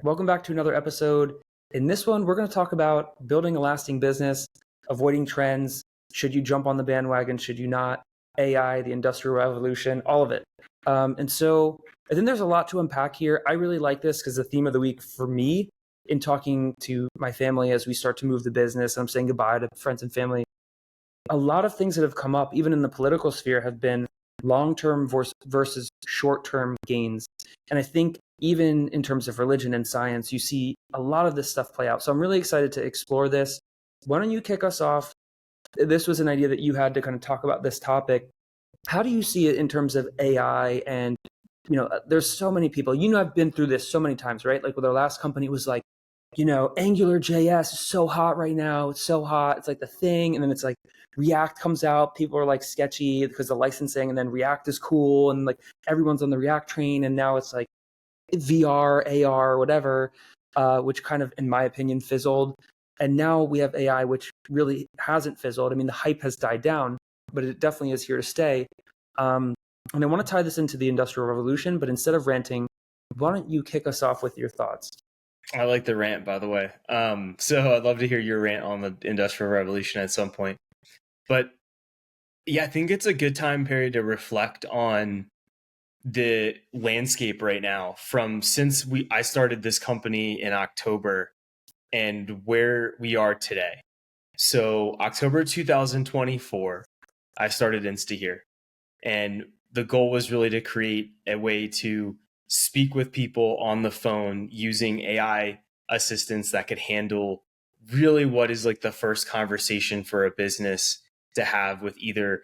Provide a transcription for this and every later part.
Welcome back to another episode. In this one, we're going to talk about building a lasting business, avoiding trends. Should you jump on the bandwagon? Should you not? AI, the Industrial Revolution, all of it. I think there's a lot to unpack here. I really like this because the theme of the week for me in talking to my family as we start to move the business, I'm saying goodbye to friends and family. A lot of things that have come up, even in the political sphere, have been long-term versus short-term gains. And I think even in terms of religion and science, you see a lot of this stuff play out. So I'm really excited to explore this. Why don't you kick us off? This was an idea that you had to kind of talk about this topic. How do you see it in terms of AI? And, there's so many people, I've been through this so many times, right? Like with our last company, it was like, Angular JS is so hot right now. It's so hot. It's like the thing. And then it's like React comes out. People are like sketchy because of licensing. And then React is cool. And like everyone's on the React train. And now it's like VR, AR, whatever, which kind of, in my opinion, fizzled. And now we have AI, which really hasn't fizzled. I mean, the hype has died down, but it definitely is here to stay. And I want to tie this into the Industrial Revolution, but instead of ranting, why don't you kick us off with your thoughts? I like the rant, by the way. So I'd love to hear your rant on the Industrial Revolution at some point. But yeah, I think it's a good time period to reflect on the landscape right now from since I started this company in October and where we are today. So October 2024, I started InstaHere, and the goal was really to create a way to speak with people on the phone using AI assistants that could handle really what is like the first conversation for a business to have with either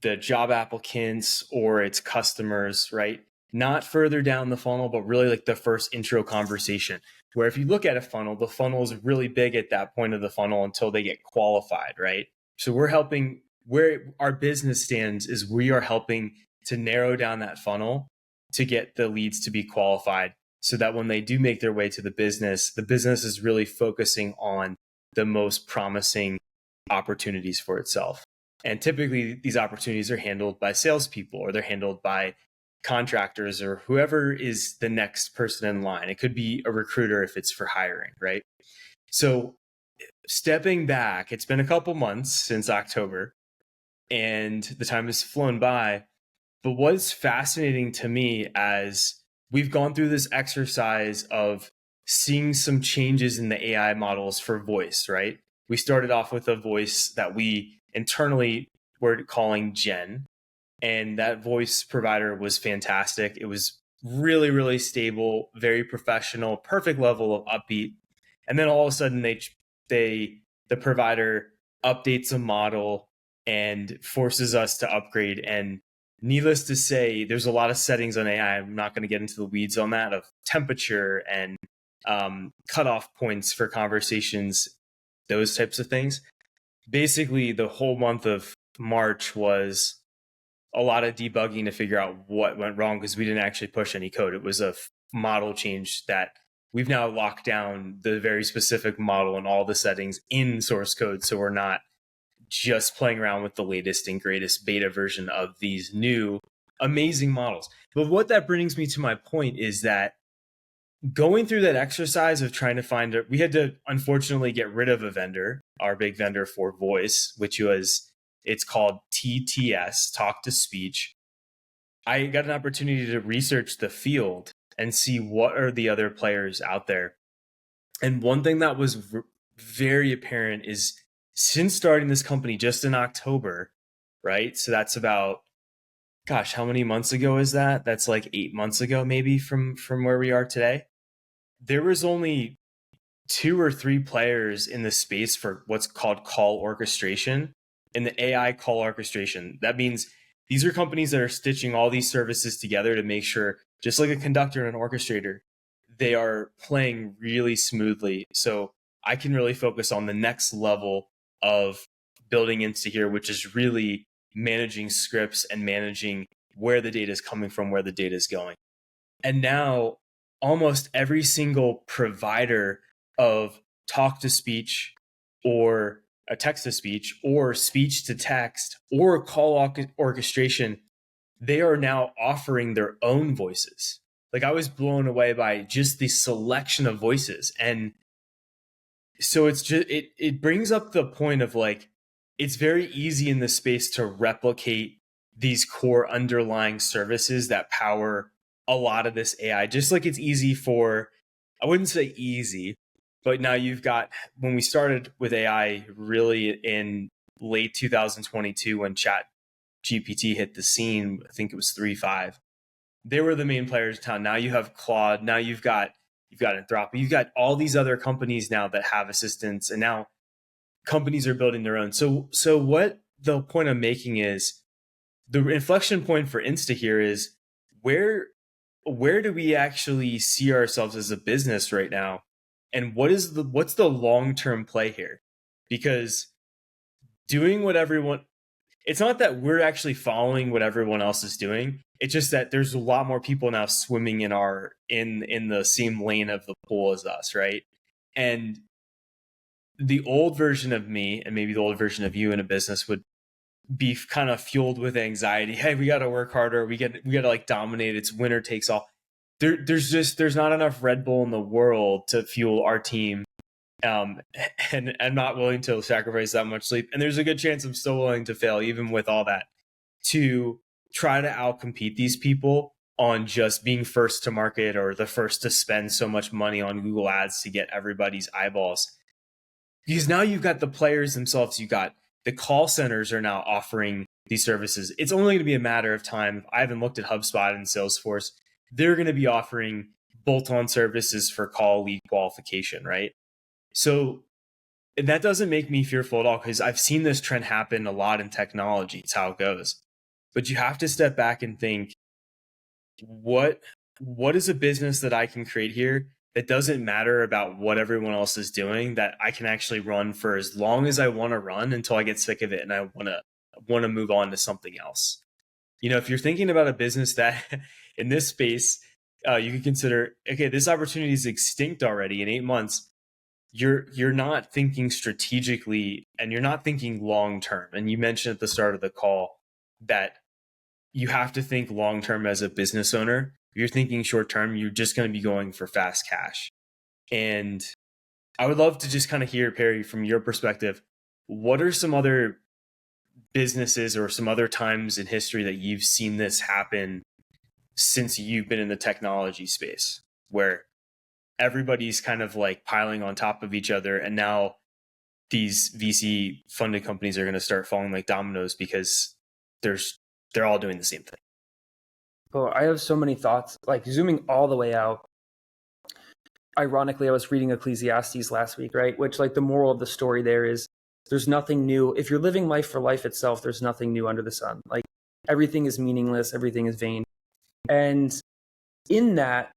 the job applicants or its customers, right? Not further down the funnel, but really like the first intro conversation. Where if you look at a funnel, the funnel is really big at that point of the funnel until they get qualified, right? So we're helping, where our business stands is we are helping to narrow down that funnel to get the leads to be qualified so that when they do make their way to the business is really focusing on the most promising opportunities for itself. And typically these opportunities are handled by salespeople, or they're handled by contractors, or whoever is the next person in line. It could be a recruiter if it's for hiring, right? So stepping back, it's been a couple months since October and the time has flown by. But what's fascinating to me as we've gone through this exercise of seeing some changes in the AI models for voice, right? We started off with a voice that we internally were calling Jen, and that voice provider was fantastic. It was really, really stable, very professional, perfect level of upbeat. And then all of a sudden the provider updates a model and forces us to upgrade. And needless to say, there's a lot of settings on AI. I'm not going to get into the weeds on that, of temperature and cutoff points for conversations, those types of things. Basically, the whole month of March was a lot of debugging to figure out what went wrong, because we didn't actually push any code. It was a model change that we've now locked down the very specific model and all the settings in source code. So we're not just playing around with the latest and greatest beta version of these new amazing models. But what that brings me to my point is that going through that exercise of trying to find we had to unfortunately get rid of a vendor, our big vendor for voice, it's called TTS, talk to speech. I got an opportunity to research the field and see what are the other players out there. And one thing that was very apparent is, since starting this company just in October, right? So that's about, gosh, how many months ago is that? That's like 8 months ago, maybe, from where we are today. There was only 2 or 3 players in the space for what's called call orchestration, in the AI call orchestration. That means these are companies that are stitching all these services together to make sure, just like a conductor and an orchestrator, they are playing really smoothly. So I can really focus on the next level of building InstaHere, which is really managing scripts and managing where the data is coming from, where the data is going. And now almost every single provider of talk to speech, or a text to speech, or speech to text, or call orchestration, they are now offering their own voices. like I was blown away by just the selection of voices. And so it's just it brings up the point of like it's very easy in this space to replicate these core underlying services that power a lot of this AI. Just like it's easy for, I wouldn't say easy, but now you've got, when we started with AI really in late 2022 when Chat GPT hit the scene, I think it was 3.5. They were the main players in town. Now you have Claude. Now you've got Anthropic. You've got all these other companies now that have assistants, and now companies are building their own. So what the point I'm making is the inflection point for Insta here is where where do we actually see ourselves as a business right now, and what's the long term play here? Because doing what everyone, it's not that we're actually following what everyone else is doing. It's just that there's a lot more people now swimming in our in the same lane of the pool as us, right? And the old version of me and maybe the old version of you in a business would be kind of fueled with anxiety. Hey, we got to work harder. We got to like dominate. It's winner takes all. There's not enough Red Bull in the world to fuel our team. And I'm not willing to sacrifice that much sleep. And there's a good chance I'm still willing to fail, even with all that, to try to outcompete these people on just being first to market or the first to spend so much money on Google Ads to get everybody's eyeballs. Because now you've got the players themselves, you got the call centers are now offering these services. It's only going to be a matter of time. I haven't looked at HubSpot and Salesforce. They're going to be offering bolt-on services for call lead qualification, right? So that doesn't make me fearful at all, because I've seen this trend happen a lot in technology. It's how it goes. But you have to step back and think, what is a business that I can create here that doesn't matter about what everyone else is doing, that I can actually run for as long as I want to run until I get sick of it and I want to move on to something else. You know, if you're thinking about a business that in this space, you can consider, okay, this opportunity is extinct already in 8 months. You're not thinking strategically and you're not thinking long term. And you mentioned at the start of the call that you have to think long term as a business owner. If you're thinking short term, you're just going to be going for fast cash. And I would love to just kind of hear, Perry, from your perspective, what are some other businesses or some other times in history that you've seen this happen since you've been in the technology space, where everybody's kind of like piling on top of each other, and now these VC funded companies are going to start falling like dominoes because they're all doing the same thing? Well, I have so many thoughts, like zooming all the way out. Ironically, I was reading Ecclesiastes last week, right? Which, like, the moral of the story there is there's nothing new. If you're living life for life itself, there's nothing new under the sun. Like, everything is meaningless, everything is vain. And in that,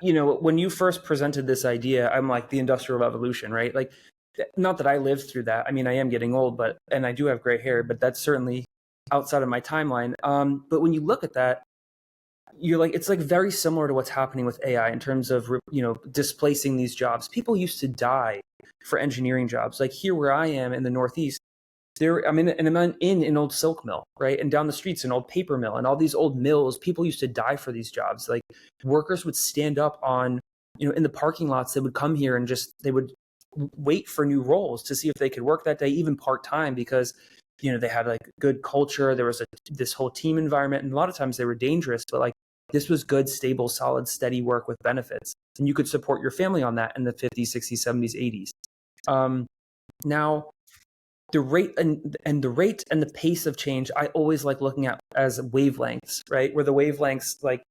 you know, when you first presented this idea, I'm like, the Industrial Revolution, right? Like, not that I lived through that. I mean, I am getting old, and I do have gray hair, but that's certainly outside of my timeline. But when you look at that, you're like, it's like very similar to what's happening with AI in terms of, you know, displacing these jobs. People used to die for engineering jobs. Like here where I am in the Northeast, I'm in an old silk mill, right? And down the streets, an old paper mill, and all these old mills, people used to die for these jobs. Like workers would stand up on, you know, in the parking lots, they would come here and they would wait for new roles to see if they could work that day, even part-time, because, you know, they had like good culture. There was this whole team environment, and a lot of times they were dangerous, but like this was good, stable, solid, steady work with benefits. And you could support your family on that in the 50s, 60s, 70s, 80s. Now, the rate and the pace of change, I always like looking at as wavelengths, right? Where the wavelengths, like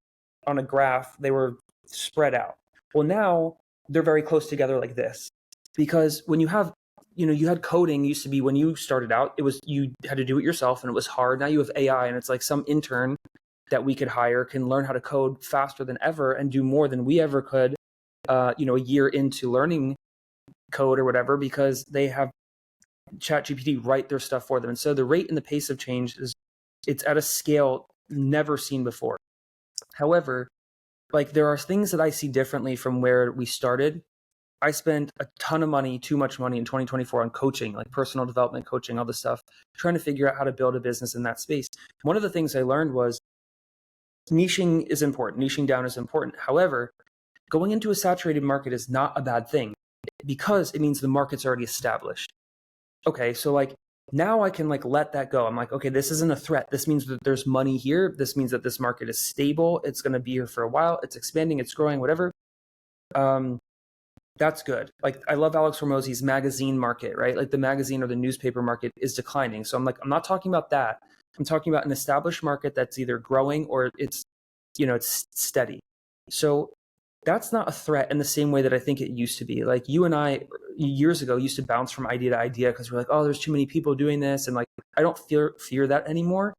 on a graph, they were spread out. Well, now they're very close together like this, because when you have, you know, you had coding used to be, when you started out, it was, you had to do it yourself and it was hard. Now you have AI and it's like some intern that we could hire can learn how to code faster than ever and do more than we ever could, you know, a year into learning code or whatever, because they have ChatGPT write their stuff for them. And so the rate and the pace of change it's at a scale never seen before. However, like there are things that I see differently from where we started. I spent a ton of money, too much money in 2024 on coaching, like personal development coaching, all this stuff, trying to figure out how to build a business in that space. One of the things I learned was niching is important. Niching down is important. However, going into a saturated market is not a bad thing because it means the market's already established. Okay, so like now I can like let that go. I'm like, okay, this isn't a threat. This means that there's money here. This means that this market is stable. It's going to be here for a while. It's expanding. It's growing. Whatever. That's good. Like I love Alex Hormozi's magazine market, right? Like the magazine or the newspaper market is declining. So I'm like, I'm not talking about that. I'm talking about an established market that's either growing or it's, it's steady. So that's not a threat in the same way that I think it used to be. Like you and I years ago used to bounce from idea to idea because we're like, oh, there's too many people doing this. And like, I don't fear that anymore.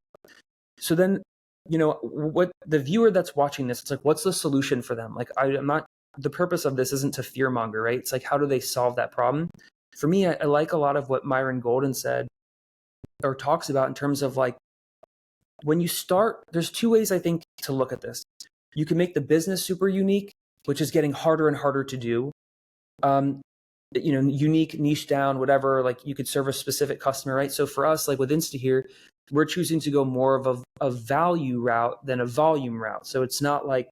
So then, what the viewer that's watching this, it's like, what's the solution for them? Like, I'm not, the purpose of this isn't to fear monger, right? It's like, how do they solve that problem? For me, I like a lot of what Myron Golden said or talks about in terms of like, when you start, there's two ways I think to look at this. You can make the business super unique, which is getting harder and harder to do. Unique, niche down, whatever, like you could serve a specific customer, right? So for us, like with Insta here, we're choosing to go more of a value route than a volume route. So it's not like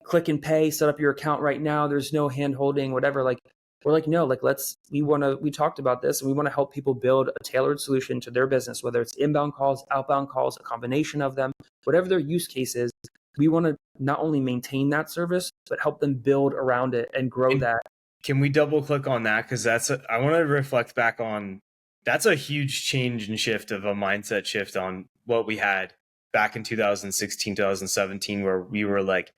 click and pay, set up your account right now. There's no hand holding, whatever. Like we're like, no, like we talked about this and we want to help people build a tailored solution to their business, whether it's inbound calls, outbound calls, a combination of them, whatever their use case is. We want to not only maintain that service, but help them build around it and grow that. Can we double click on that? Because I want to reflect back on, that's a huge change and shift of a mindset shift on what we had back in 2016, 2017, where we were like,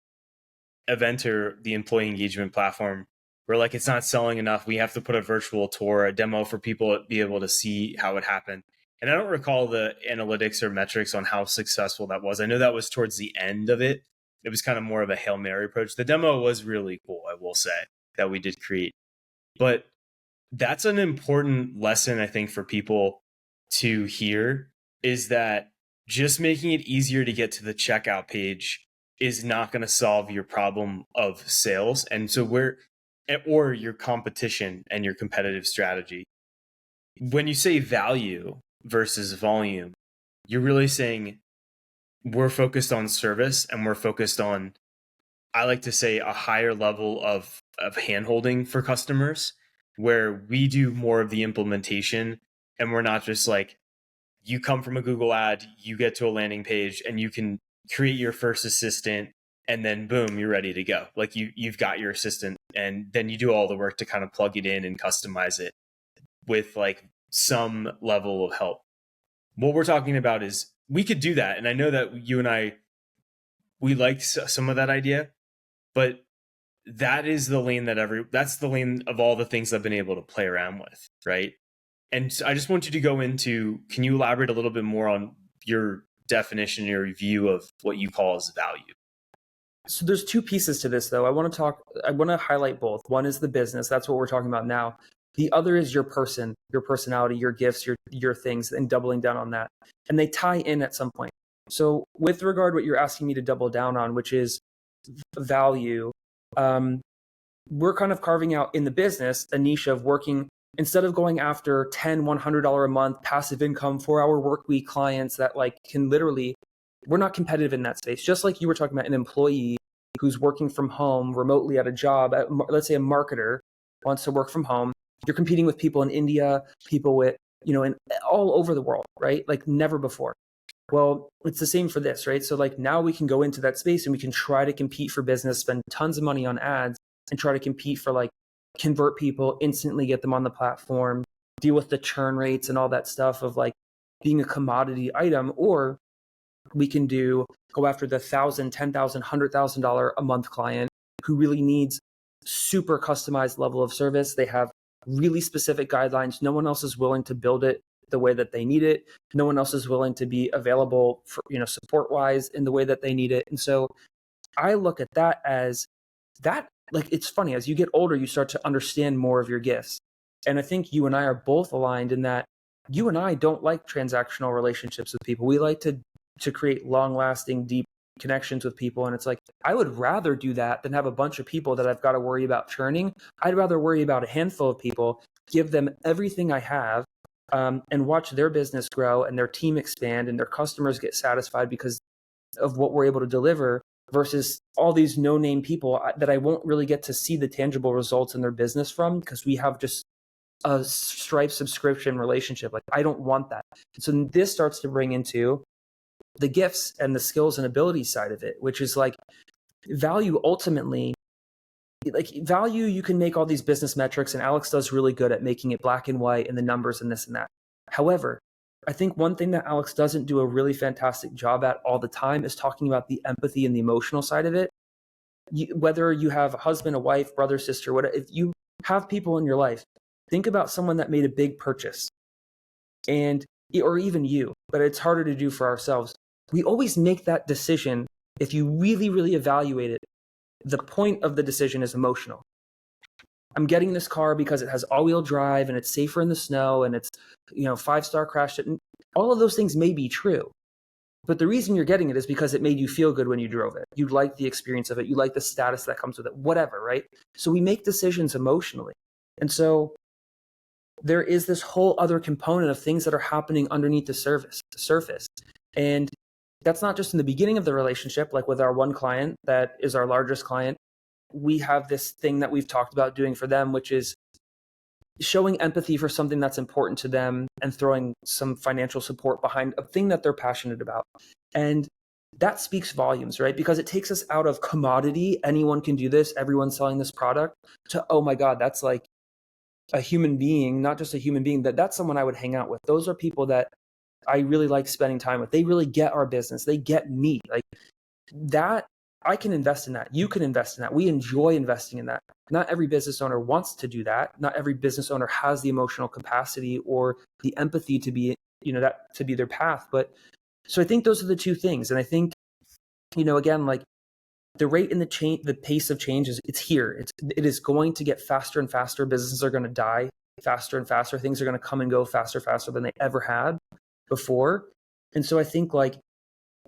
Eventer, the employee engagement platform, we're like, it's not selling enough. We have to put a virtual tour, a demo for people to be able to see how it happened. And I don't recall the analytics or metrics on how successful that was. I know that was towards the end of it. It was kind of more of a Hail Mary approach. The demo was really cool, I will say, that we did create. But that's an important lesson, I think, for people to hear, is that just making it easier to get to the checkout page is not going to solve your problem of sales. And so or your competition and your competitive strategy. When you say value versus volume, you're really saying we're focused on service and we're focused on, I like to say, a higher level of handholding for customers, where we do more of the implementation and we're not just like, you come from a Google ad, you get to a landing page and you can create your first assistant and then boom, you're ready to go. Like you've got your assistant and then you do all the work to kind of plug it in and customize it with like some level of help. What we're talking about is we could do that. And I know that you and I, we liked some of that idea, but that is the lane that's the lane of all the things I've been able to play around with. Right. And so I just want you to go into, can you elaborate a little bit more on your definition, your view of what you call as value? So there's two pieces to this though. I want to highlight both. One is the business. That's what we're talking about now. The other is your person, your personality, your gifts, your things, and doubling down on that. And they tie in at some point. So with regard to what you're asking me to double down on, which is value, we're kind of carving out in the business a niche of working, instead of going after $10, $100 a month passive income, 4-hour work week clients that like can literally, we're not competitive in that space. Just like you were talking about an employee who's working from home remotely at a job, let's say a marketer wants to work from home. You're competing with people in India, people with, in all over the world, right? Like never before. Well, it's the same for this, right? So like now we can go into that space and we can try to compete for business, spend tons of money on ads and try to compete for like convert people, instantly get them on the platform, deal with the churn rates and all that stuff of like being a commodity item. Or we can go after the $1,000, $10,000, $100,000 a month client who really needs super customized level of service. They have really specific guidelines. No one else is willing to build it the way that they need it. No one else is willing to be available for, support wise in the way that they need it. And so I look at that as that, like, it's funny, as you get older, you start to understand more of your gifts. And I think you and I are both aligned in that you and I don't like transactional relationships with people. We like to create long lasting, deep connections with people. And it's like, I would rather do that than have a bunch of people that I've got to worry about churning. I'd rather worry about a handful of people, give them everything I have, and watch their business grow and their team expand and their customers get satisfied because of what we're able to deliver versus all these no-name people that I won't really get to see the tangible results in their business from, because we have just a Stripe subscription relationship. Like, I don't want that. So this starts to bring into the gifts and the skills and abilities side of it, which is like value ultimately. Like value, you can make all these business metrics, and Alex does really good at making it black and white and the numbers and this and that. However, I think one thing that Alex doesn't do a really fantastic job at all the time is talking about the empathy and the emotional side of it. Whether you have a husband, a wife, brother, sister, whatever, if you have people in your life, think about someone that made a big purchase, and or even you, but it's harder to do for ourselves. We always make that decision. If you really, really evaluate it, the point of the decision is emotional. I'm getting this car because it has all-wheel drive and it's safer in the snow and it's, 5-star crash. All of those things may be true, but the reason you're getting it is because it made you feel good when you drove it. You like the experience of it. You like the status that comes with it, whatever, right? So we make decisions emotionally. And so there is this whole other component of things that are happening underneath the surface. And that's not just in the beginning of the relationship, like with our one client that is our largest client. We have this thing that we've talked about doing for them, which is showing empathy for something that's important to them and throwing some financial support behind a thing that they're passionate about. And that speaks volumes, right? Because it takes us out of commodity. Anyone can do this. Everyone's selling this product to, oh my God, that's like a human being, not just a human being, that's someone I would hang out with. Those are people that I really like spending time with. They really get our business. They get me. Like that, I can invest in that. You can invest in that. We enjoy investing in that. Not every business owner wants to do that. Not every business owner has the emotional capacity or the empathy to be, that to be their path. But so I think those are the two things. And I think, again, like the rate and the pace of change it's here. It is going to get faster and faster. Businesses are going to die faster and faster. Things are going to come and go faster than they ever had before. And so I think like,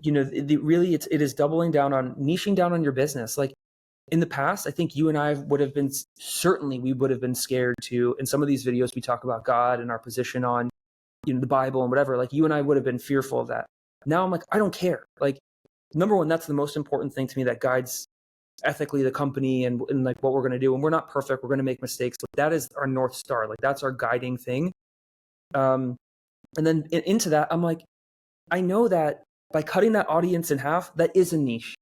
really it is doubling down on niching down on your business. Like in the past, I think you and I would have been scared to, in some of these videos, we talk about God and our position on, the Bible and whatever, like you and I would have been fearful of that. Now I'm like, I don't care. Like, number one, that's the most important thing to me that guides ethically the company and like what we're going to do. And we're not perfect. We're going to make mistakes, but that is our North Star. Like that's our guiding thing. And then into that, I'm like, I know that by cutting that audience in half, that is a niche.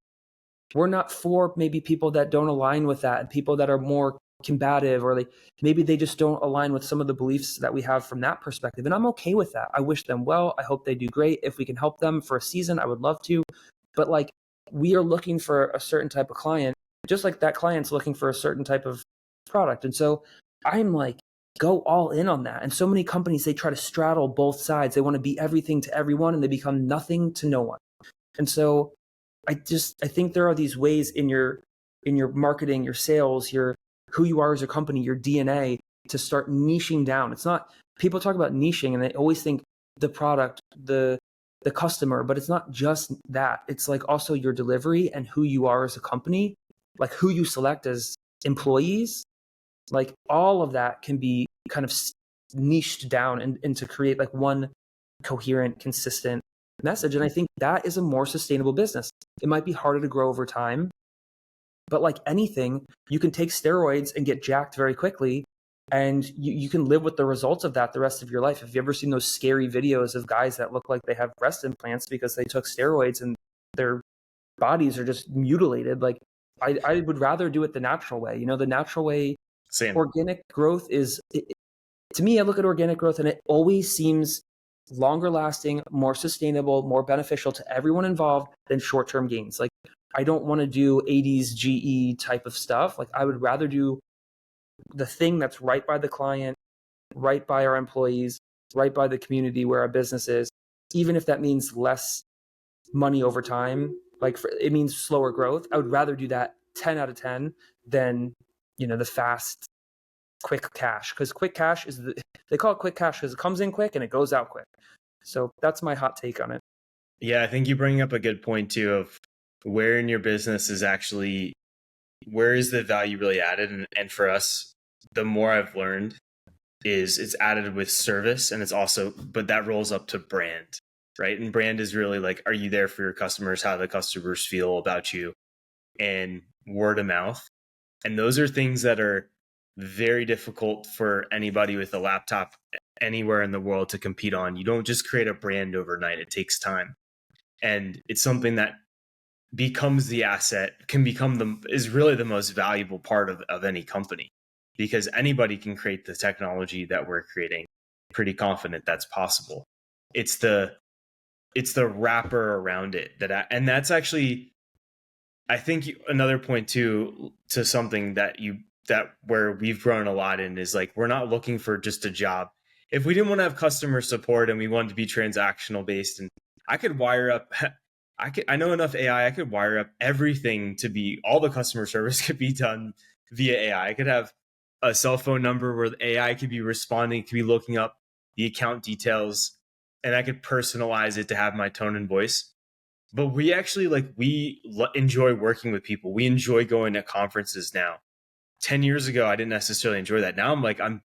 We're not for maybe people that don't align with that and people that are more combative, or maybe they just don't align with some of the beliefs that we have from that perspective. And I'm okay with that. I wish them well. I hope they do great. If we can help them for a season, I would love to. But like, we are looking for a certain type of client, just like that client's looking for a certain type of product. And so I'm like, go all in on that. And so many companies, they try to straddle both sides. They want to be everything to everyone and they become nothing to no one. And so I think there are these ways in your marketing, your sales, your who you are as a company, your DNA, to start niching down. It's not, people talk about niching and they always think the product, the customer, but it's not just that. It's like also your delivery and who you are as a company, like who you select as employees. Like all of that can be kind of niched down and to create like one coherent, consistent message. And I think that is a more sustainable business. It might be harder to grow over time, but like anything, you can take steroids and get jacked very quickly. And you can live with the results of that the rest of your life. Have you ever seen those scary videos of guys that look like they have breast implants because they took steroids and their bodies are just mutilated? Like I would rather do it the natural way. The natural way. Same. Organic growth is, to me, I look at organic growth and it always seems longer lasting, more sustainable, more beneficial to everyone involved than short-term gains. Like I don't want to do 80s GE type of stuff. Like I would rather do the thing that's right by the client, right by our employees, right by the community where our business is, even if that means less money over time, it means slower growth. I would rather do that 10 out of 10 than, the fast, quick cash. Because quick cash they call it quick cash because it comes in quick and it goes out quick. So that's my hot take on it. Yeah, I think you bring up a good point too of where in your business is actually, where is the value really added? And for us, the more I've learned is it's added with service, and it's also, but that rolls up to brand. right? And brand is really like, are you there for your customers? How do the customers feel about you? And word of mouth. And those are things that are very difficult for anybody with a laptop anywhere in the world to compete on. You don't just create a brand overnight. It takes time. And it's something that becomes the asset, can become is really the most valuable part of any company, because anybody can create the technology that we're creating. Pretty confident that's possible. It's the wrapper around it and that's actually, I think, another point too, to something that where we've grown a lot in is like, we're not looking for just a job. If we didn't want to have customer support and we wanted to be transactional based, and I could wire up, I know enough AI, I could wire up everything to be, all the customer service could be done via AI. I could have a cell phone number where the AI could be responding, could be looking up the account details, and I could personalize it to have my tone and voice. But we actually enjoy working with people. We enjoy going to conferences now. 10 years ago, I didn't necessarily enjoy that. Now I'm like, I'm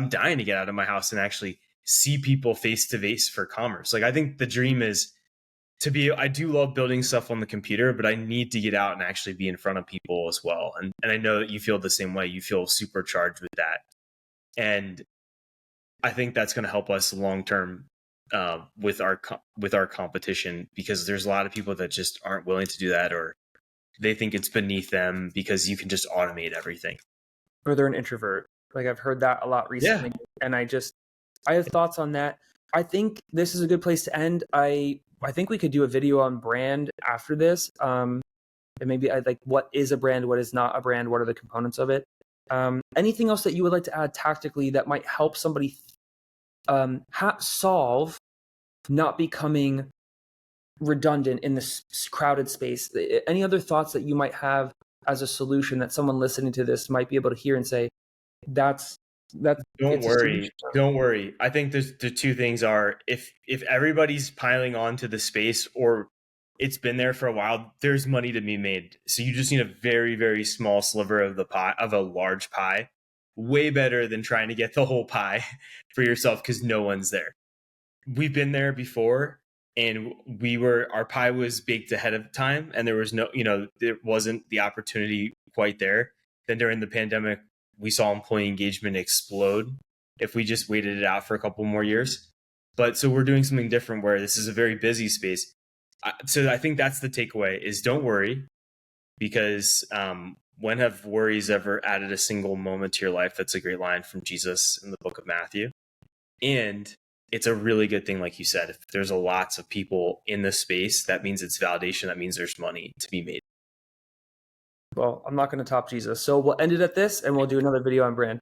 dying to get out of my house and actually see people face to face for commerce. Like, I think the dream is I do love building stuff on the computer, but I need to get out and actually be in front of people as well. And I know that you feel the same way. You feel supercharged with that. And I think that's going to help us long term with our competition, because there's a lot of people that just aren't willing to do that, or they think it's beneath them because you can just automate everything. Or they're an introvert. Like, I've heard that a lot recently. Yeah. And I have thoughts on that. I think this is a good place to end. I think we could do a video on brand after this. And maybe what is a brand, what is not a brand, what are the components of it? Anything else that you would like to add tactically that might help somebody solve not becoming redundant in this crowded space? Any other thoughts that you might have as a solution that someone listening to this might be able to hear and say, don't worry. I think the two things are, if everybody's piling onto the space, or it's been there for a while, there's money to be made. So you just need a very, very small sliver of the pie, of a large pie. Way better than trying to get the whole pie for yourself, because no one's there. We've been there before, and our pie was baked ahead of time, and there was there wasn't the opportunity quite there. Then during the pandemic, we saw employee engagement explode if we just waited it out for a couple more years. But so we're doing something different where this is a very busy space. So I think that's the takeaway, is don't worry, because when have worries ever added a single moment to your life? That's a great line from Jesus in the book of Matthew. And it's a really good thing, like you said, if there's lots of people in the space, that means it's validation. That means there's money to be made. Well, I'm not going to top Jesus. So we'll end it at this, and we'll do another video on brand.